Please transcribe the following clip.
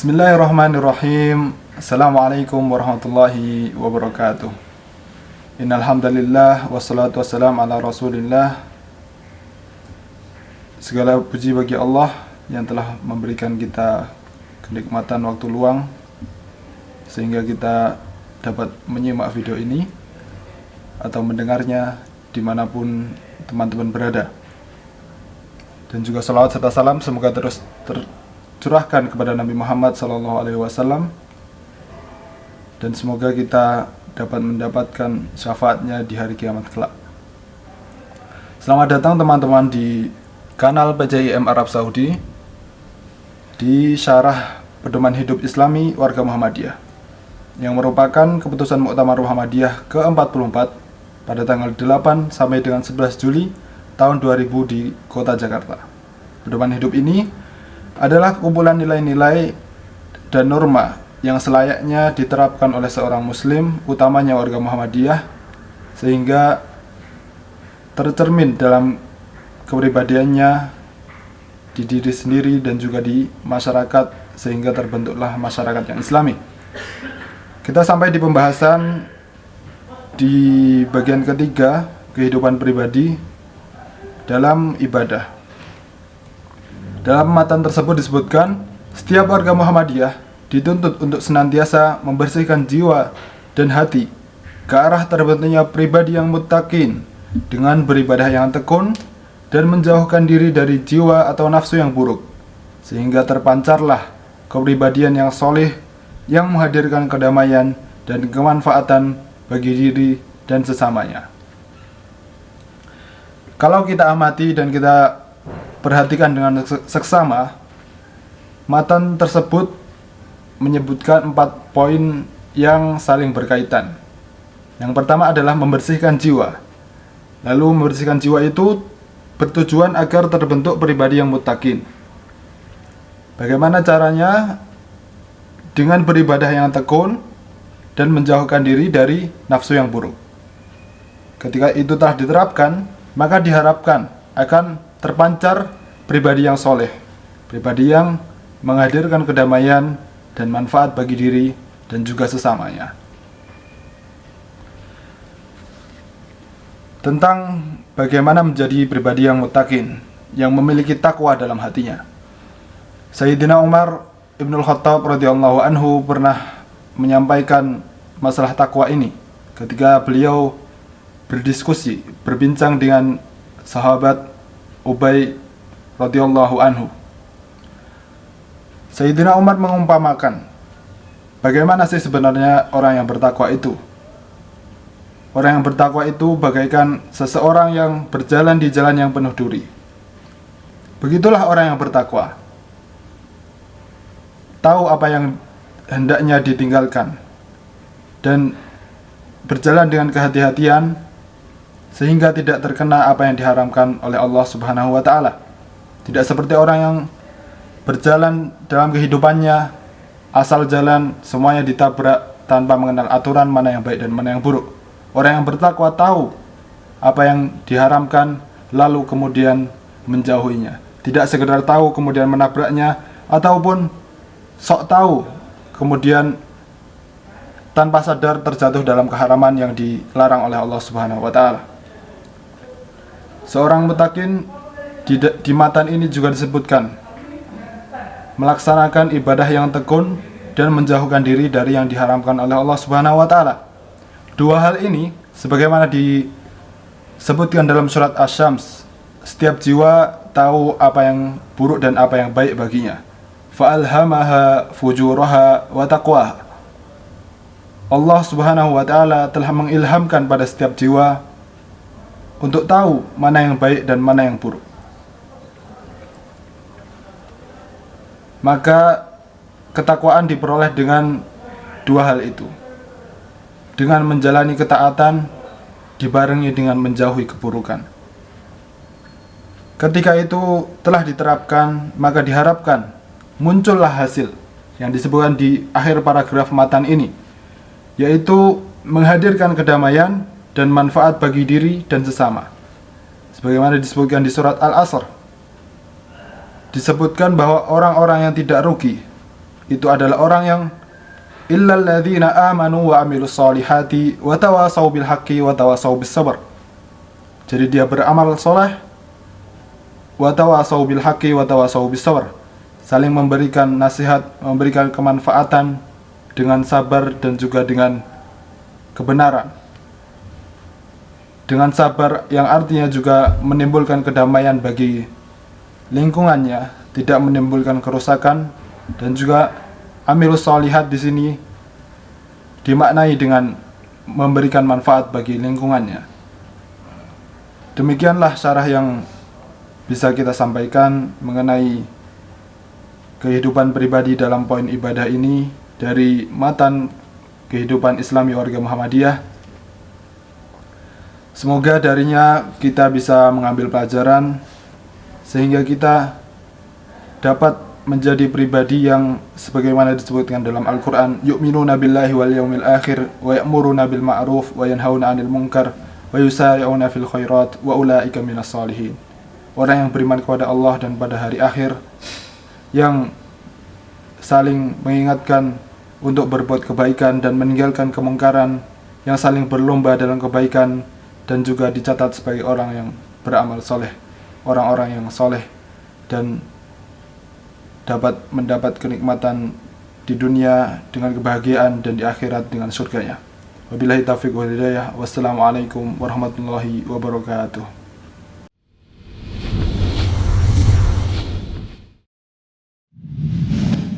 Bismillahirrahmanirrahim. Assalamualaikum warahmatullahi wabarakatuh. Innal hamdalillah wassalatu wassalam ala Rasulillah. Segala puji bagi Allah yang telah memberikan kita kenikmatan waktu luang sehingga kita dapat menyimak video ini atau mendengarnya dimanapun teman-teman berada. Dan juga salawat serta salam semoga terus curahkan kepada Nabi Muhammad SAW, dan semoga kita dapat mendapatkan syafaatnya di hari kiamat kelak. Selamat datang teman-teman di kanal PCIM Arab Saudi di Syarah Pedoman Hidup Islami Warga Muhammadiyah, yang merupakan keputusan Muktamar Muhammadiyah ke-44 pada tanggal 8 sampai dengan 11 Juli tahun 2000 di Kota Jakarta. Pedoman hidup ini adalah kumpulan nilai-nilai dan norma yang selayaknya diterapkan oleh seorang muslim, utamanya warga Muhammadiyah, sehingga tercermin dalam kepribadiannya di diri sendiri dan juga di masyarakat, sehingga terbentuklah masyarakat yang islami. Kita sampai di pembahasan di bagian ketiga, kehidupan pribadi dalam ibadah. Dalam matan tersebut disebutkan, setiap warga Muhammadiyah dituntut untuk senantiasa membersihkan jiwa dan hati ke arah terbentuknya pribadi yang muttaqin dengan beribadah yang tekun dan menjauhkan diri dari jiwa atau nafsu yang buruk, sehingga terpancarlah kepribadian yang soleh yang menghadirkan kedamaian dan kemanfaatan bagi diri dan sesamanya. Kalau kita amati dan kita perhatikan dengan seksama, matan tersebut menyebutkan 4 poin yang saling berkaitan. Yang pertama adalah membersihkan jiwa. Lalu membersihkan jiwa itu bertujuan agar terbentuk pribadi yang muttaqin. Bagaimana caranya? Dengan beribadah yang tekun dan menjauhkan diri dari nafsu yang buruk. Ketika itu telah diterapkan, maka diharapkan akan terpancar pribadi yang soleh, pribadi yang menghadirkan kedamaian dan manfaat bagi diri dan juga sesamanya. Tentang bagaimana menjadi pribadi yang muttaqin, yang memiliki takwa dalam hatinya, Sayyidina Umar Ibnul Khattab radhiyallahu anhu pernah menyampaikan masalah takwa ini ketika beliau berdiskusi, berbincang dengan sahabat Ubay radhiyallahu anhu. Sayyidina Umar mengumpamakan, bagaimana sih sebenarnya orang yang bertakwa itu? Orang yang bertakwa itu bagaikan seseorang yang berjalan di jalan yang penuh duri. Begitulah orang yang bertakwa. Tahu apa yang hendaknya ditinggalkan dan berjalan dengan kehati-hatian sehingga tidak terkena apa yang diharamkan oleh Allah Subhanahu wa ta'ala. Tidak seperti orang yang berjalan dalam kehidupannya asal jalan, semuanya ditabrak tanpa mengenal aturan mana yang baik dan mana yang buruk. Orang yang bertakwa tahu apa yang diharamkan lalu kemudian menjauhinya. Tidak sekedar tahu kemudian menabraknya, ataupun sok tahu kemudian tanpa sadar terjatuh dalam keharaman yang dilarang oleh Allah Subhanahu wa ta'ala. Seorang muttaqin di matan ini juga disebutkan melaksanakan ibadah yang tekun dan menjauhkan diri dari yang diharamkan oleh Allah Subhanahu wa ta'ala. Dua hal ini sebagaimana disebutkan dalam surat Asy-Syams, setiap jiwa tahu apa yang buruk dan apa yang baik baginya. Fa'alhamaha fujuraha wa taqwaha. Allah Subhanahu wa ta'ala telah mengilhamkan pada setiap jiwa untuk tahu mana yang baik dan mana yang buruk. Maka ketakwaan diperoleh dengan dua hal itu. Dengan menjalani ketaatan dibarengi dengan menjauhi keburukan. Ketika itu telah diterapkan, maka diharapkan muncullah hasil yang disebutkan di akhir paragraf matan ini, yaitu menghadirkan kedamaian dan manfaat bagi diri dan sesama. Sebagaimana disebutkan di surat Al-Asr, disebutkan bahwa orang-orang yang tidak rugi itu adalah orang yang illal ladzina amanu wa amilus solihati wa tawasaw bil haqqi wa tawasaw bis sabr. Jadi dia beramal soleh, wa tawasaw bil haqqi wa tawasaw bis sabr, saling memberikan nasihat, memberikan kemanfaatan dengan sabar dan juga dengan kebenaran. Dengan sabar yang artinya juga menimbulkan kedamaian bagi lingkungannya, tidak menimbulkan kerusakan, dan juga amilus solihat di sini dimaknai dengan memberikan manfaat bagi lingkungannya. Demikianlah syarah yang bisa kita sampaikan mengenai kehidupan pribadi dalam poin ibadah ini dari matan kehidupan Islami warga Muhammadiyah. Semoga darinya kita bisa mengambil pelajaran sehingga kita dapat menjadi pribadi yang sebagaimana disebutkan dalam Al-Quran, yu'minuna billahi wal yawmil akhir wa ya'muruna bil ma'ruf wa yanhauna 'anil munkar wa yusari'una fil khairat wa ulaika minas solihin. Orang yang beriman kepada Allah dan pada hari akhir, yang saling mengingatkan untuk berbuat kebaikan dan meninggalkan kemungkaran, yang saling berlomba dalam kebaikan, dan juga dicatat sebagai orang yang beramal soleh, orang-orang yang soleh, dan dapat mendapat kenikmatan di dunia dengan kebahagiaan dan di akhirat dengan surganya. Wabillahi taufiq wal hidayah. Wassalamualaikum warahmatullahi wabarakatuh.